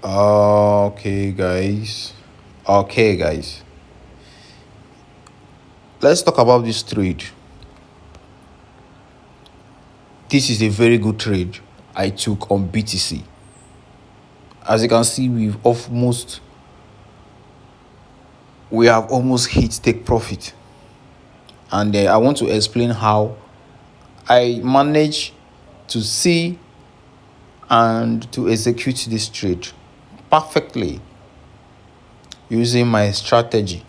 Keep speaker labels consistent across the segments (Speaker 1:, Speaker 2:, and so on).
Speaker 1: Okay, guys. Okay, guys. Let's talk about this trade. This is a very good trade I took on BTC. As you can see, we have almost hit take profit. And I want to explain how I managed to see and to execute this trade perfectly using my strategy.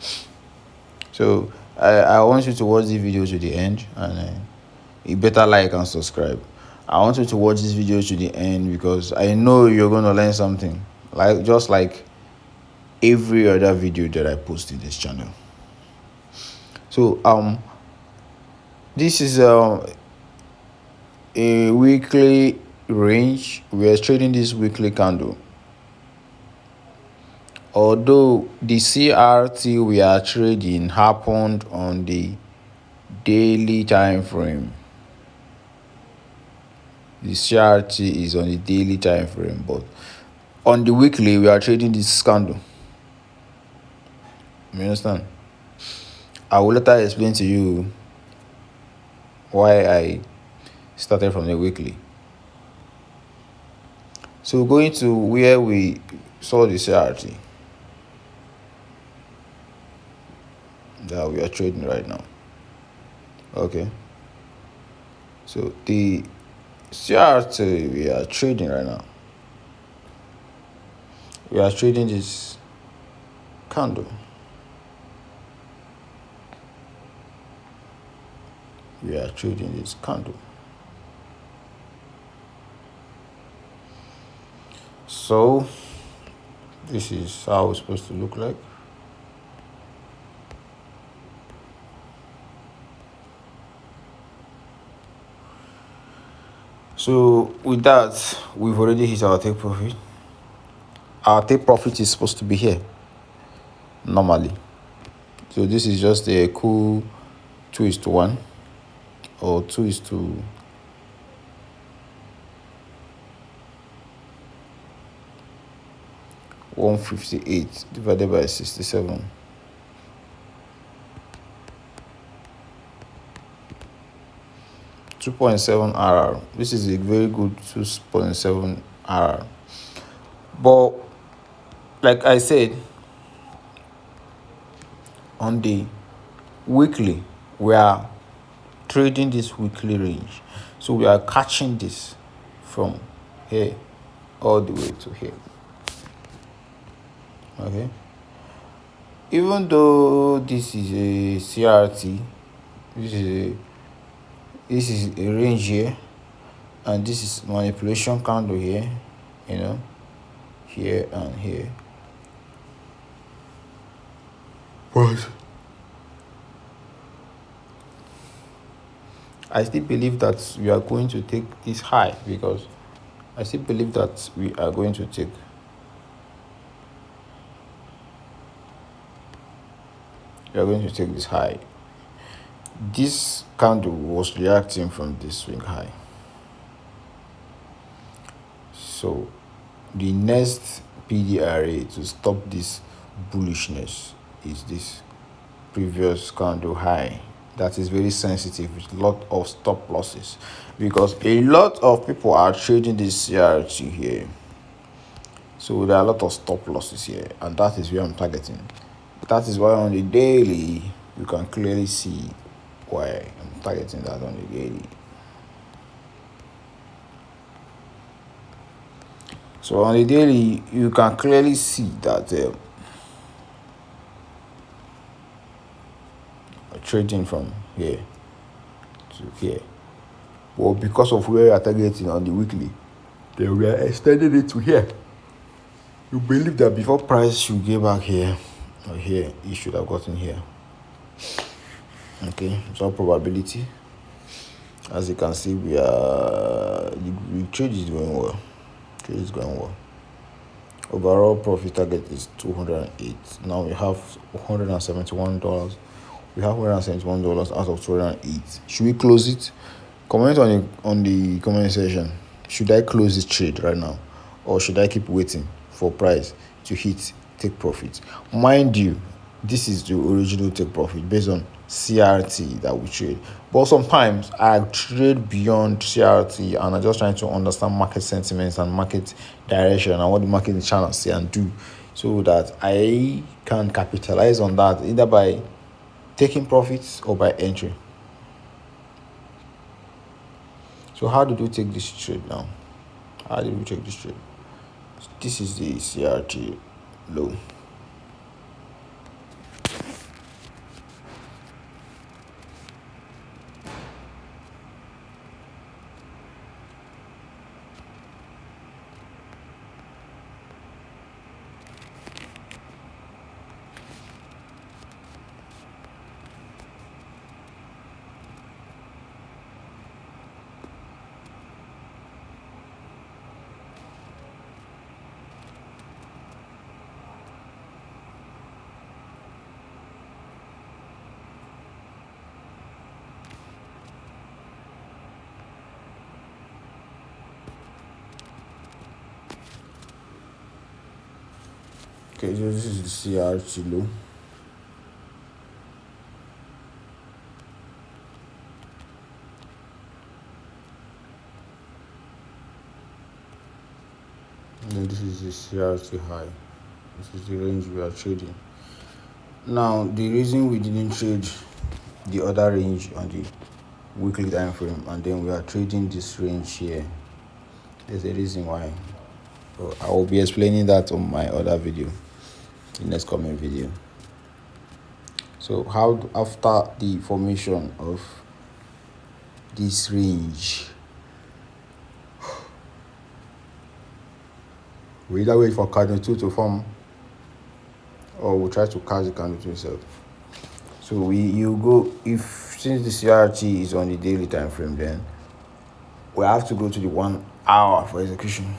Speaker 1: So I want you to watch the video to the end, and you better like and subscribe. I want you to watch this video to the end because I know you're going to learn something, just like every other video that I post in this channel. So this is a weekly range. We are trading this weekly candle. Although the CRT we are trading happened on the daily time frame. The CRT is on the daily time frame, but on the weekly we are trading this candle. You understand? I will later explain to you why I started from the weekly. So going to where we saw the CRT that we are trading right now. Okay. So the CRT we are trading right now. We are trading this candle. We are trading this candle. So this is how it's supposed to look like. So with that, we've already hit our take profit. Our take profit is supposed to be here normally. So this is just a cool 2:1 or 2:158 divided by 67. $2.7 RR. This is a very good 2.7 RR. But like I said, on the weekly, we are trading this weekly range. So we are catching this from here all the way to here. Okay. Even though this is a CRT, this is a range here, and this is manipulation candle here, here and here. But I still believe that we are going to take this high because I still believe that we are going to take this high. This candle was reacting from this swing high. So the next PDRA to stop this bullishness is this previous candle high. That is very sensitive with a lot of stop losses because a lot of people are trading this CRT here. So there are a lot of stop losses here, and that is where I'm targeting. That is why on the daily you can clearly see why I'm targeting that on the daily. So on the daily you can clearly see that trading from here to here. Well, because of where you are targeting on the weekly, then we are extending it to here. You believe that before price should get back here or here, it should have gotten here. Okay, it's all probability. As you can see, the trade is going well. Trade is going well. Overall profit target is 208. Now we have $171. We have $171 out of 208. Should we close it? Comment on the comment section. Should I close this trade right now, or should I keep waiting for price to hit take profit. Mind you, this is the original take profit based on CRT that we trade. But sometimes I trade beyond CRT and I'm just trying to understand market sentiments and market direction and what the market channel say and do, so that I can capitalize on that either by taking profits or by entry. So how did we take this trade now? How did we take this trade? This is the CRT low. Okay, so this is the CRT low. And this is the CRT high. This is the range we are trading. Now, the reason we didn't trade the other range on the weekly time frame and then we are trading this range here, there's a reason why. So I will be explaining that on my other video, the next coming video. So how after the formation of this range, we either wait for candle 2 to form or we'll try to catch the candle 2 itself. So since the CRT is on the daily time frame, then we have to go to the 1 hour for execution.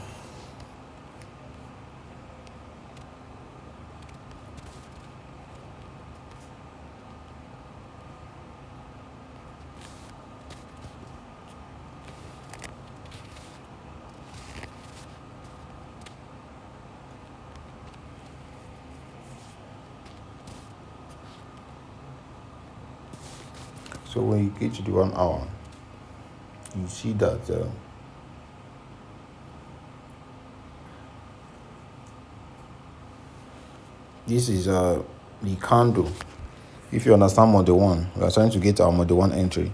Speaker 1: So when you get to the 1 hour, you see that this is the candle. If you understand model 1, we are trying to get our model 1 entry.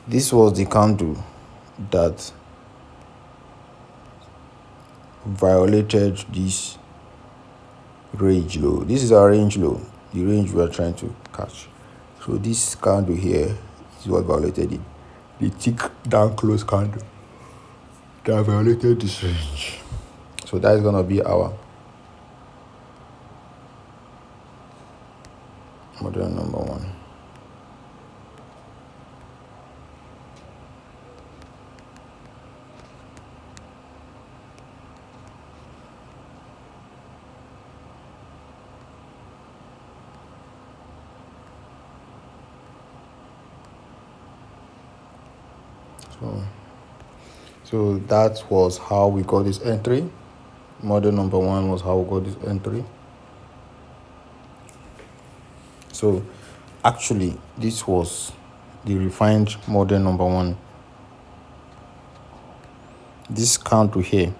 Speaker 1: This was the candle that violated this range low. This is our range low, the range we are trying to catch. So this candle here is what violated it. The tick down close candle that violated this range. So that is gonna be our model number 1. So that was how we got this entry. Model number 1 was how we got this entry. So actually, this was the refined model number 1. This candle here,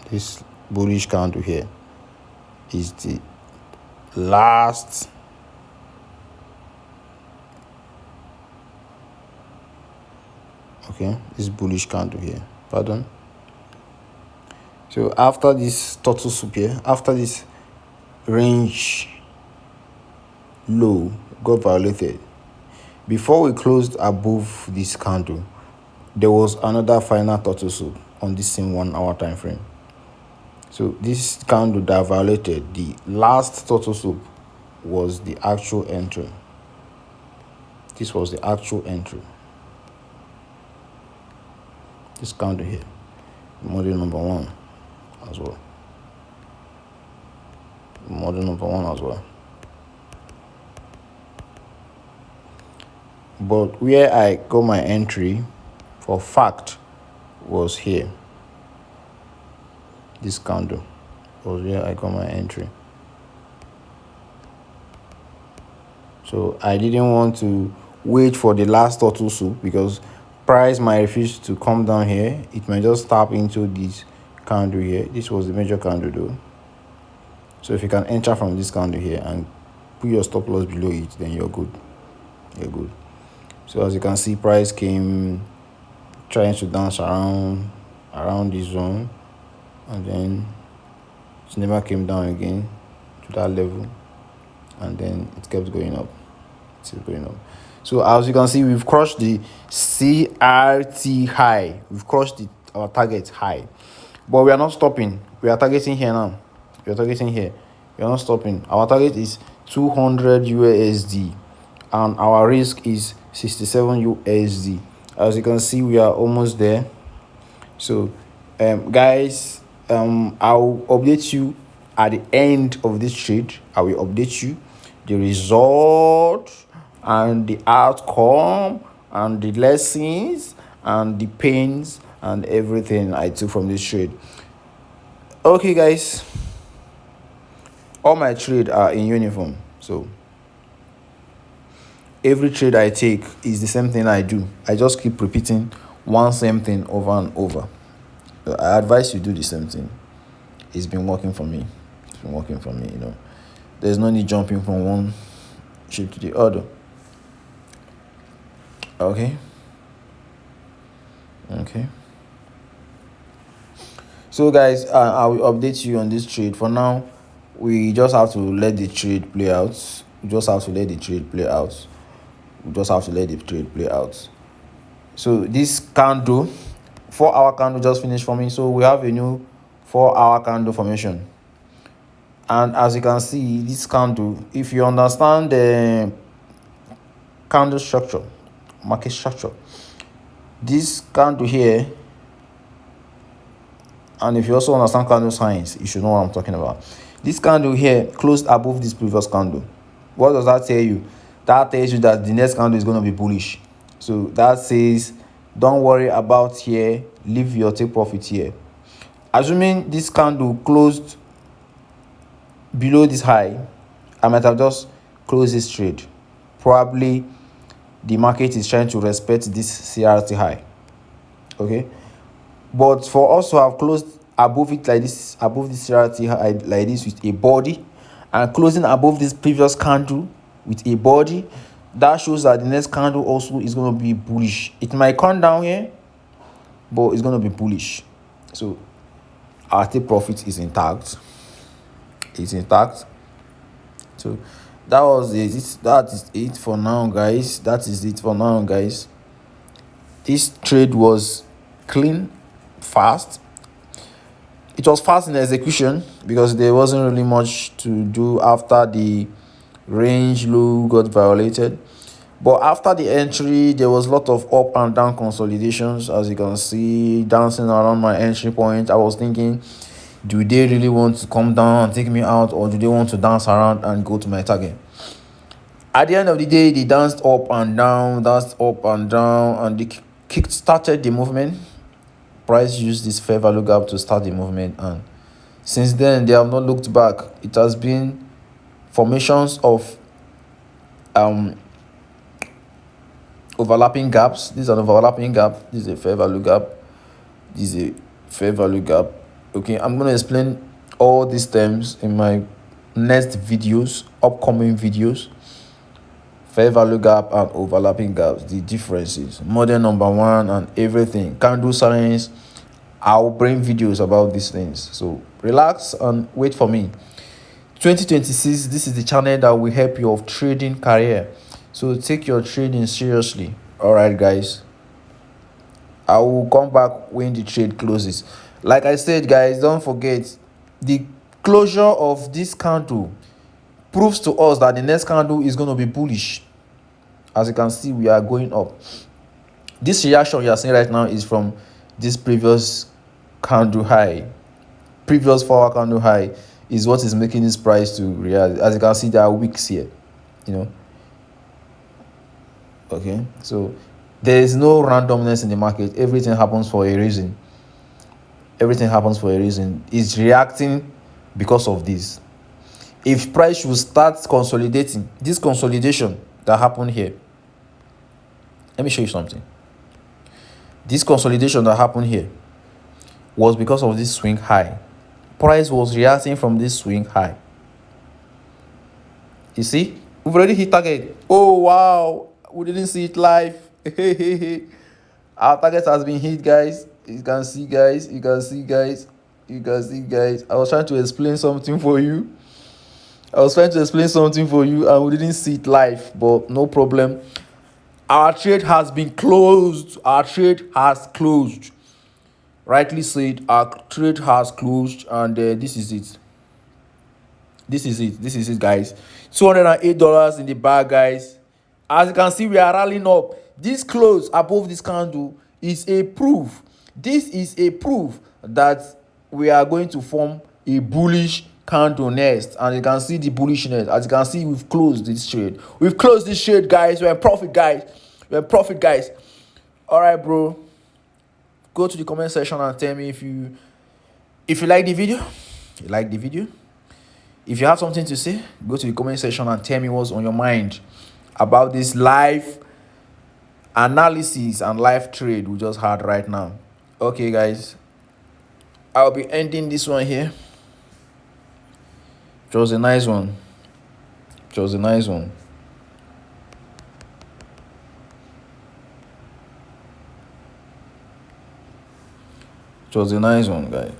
Speaker 1: this bullish candle here is the last this bullish candle here, pardon. So after this turtle soup here, after this range low got violated, before we closed above this candle, there was another final turtle soup on this same 1 hour time frame. So this candle that violated the last turtle soup was the actual entry. This was the actual entry. This candle here, model number 1 as well. Model number 1 as well. But where I got my entry for fact was here. This candle was where I got my entry. So I didn't want to wait for the last turtle soup because price might refuse to come down here. It might just tap into this candle here. This was the major candle though. So if you can enter from this candle here and put your stop loss below it, then you're good. You're good. So as you can see, price came trying to dance around this zone, and then it never came down again to that level, and then it kept going up. So as you can see, we've crushed the CRT high. We've crushed our target high, but we are not stopping. We are targeting here now. We are targeting here. We are not stopping. Our target is 200 USD, and our risk is 67 USD. As you can see, we are almost there. So guys, I'll update you at the end of this trade. I will update you the result and the outcome and the lessons and the pains and everything I took from this trade. Okay guys, all my trade are in uniform, so every trade I take is the same thing I do. I just keep repeating one same thing over and over. So I advise you do the same thing. It's been working for me. There's no need jumping from one trade to the other. Okay. So guys, I will update you on this trade. For now, we just have to let the trade play out. So this candle, 4-hour candle just finished forming. So we have a new 4-hour candle formation. And as you can see, this candle, if you understand the candle structure, market structure, this candle here, and if you also understand candle science, you should know what I'm talking about. This candle here closed above this previous candle. What does that tell you? That tells you that the next candle is going to be bullish. So that says, don't worry about here, leave your take profit here. Assuming this candle closed below this high, I might have just closed this trade. Probably the market is trying to respect this CRT high. Okay, but for us to have closed above it like this, above this CRT high like this with a body, and closing above this previous candle with a body, that shows that the next candle also is going to be bullish. It might come down here, but it's going to be bullish. So our take profit is intact. So that is it for now, guys. This trade was clean, fast. It was fast in execution because there wasn't really much to do after the range low got violated. But after the entry, there was a lot of up and down consolidations, as you can see, dancing around my entry point. I was thinking, do they really want to come down and take me out, or do they want to dance around and go to my target? At the end of the day, they danced up and down, and they kick-started the movement. Price used this fair value gap to start the movement, and since then they have not looked back. It has been formations of overlapping gaps. This is an overlapping gap. This is a fair value gap. Okay, I'm going to explain all these terms in my next upcoming videos. Fair value gap and overlapping gaps, the differences, model number 1 and everything, candle science. I'll bring videos about these things, so relax and wait for me. 2026, this is the channel that will help your trading career, so take your trading seriously. All right guys, I will come back when the trade closes. Like I said guys, don't forget, the closure of this candle proves to us that the next candle is going to be bullish. As you can see, we are going up. This reaction you are seeing right now is from this previous candle high. Previous 4-hour candle high is what is making this price to react. As you can see, there are wicks here, okay, so there is no randomness in the market. Everything happens for a reason. Everything happens for a reason. It's reacting because of this. If price should start consolidating, this consolidation that happened here, let me show you something. This consolidation that happened here was because of this swing high. Price was reacting from this swing high. You see, we've already hit target. Oh wow, we didn't see it live. Our target has been hit, guys. You can see, guys. You can see, guys. You can see, guys. I was trying to explain something for you. And we didn't see it live, but no problem. Our trade has been closed. Our trade has closed. Rightly said, our trade has closed, and this is it. This is it, guys. $208 in the bag, guys. As you can see, we are rallying up. This close above this candle is a proof. This is a proof that we are going to form a bullish candle next, and you can see the bullishness. As you can see, we've closed this trade. Guys. We're in profit, guys. All right, bro. Go to the comment section and tell me if you like the video. If you have something to say, go to the comment section and tell me what's on your mind about this live analysis and live trade we just had right now. Okay, guys, I'll be ending this one here. It was a nice one. It was a nice one, guys.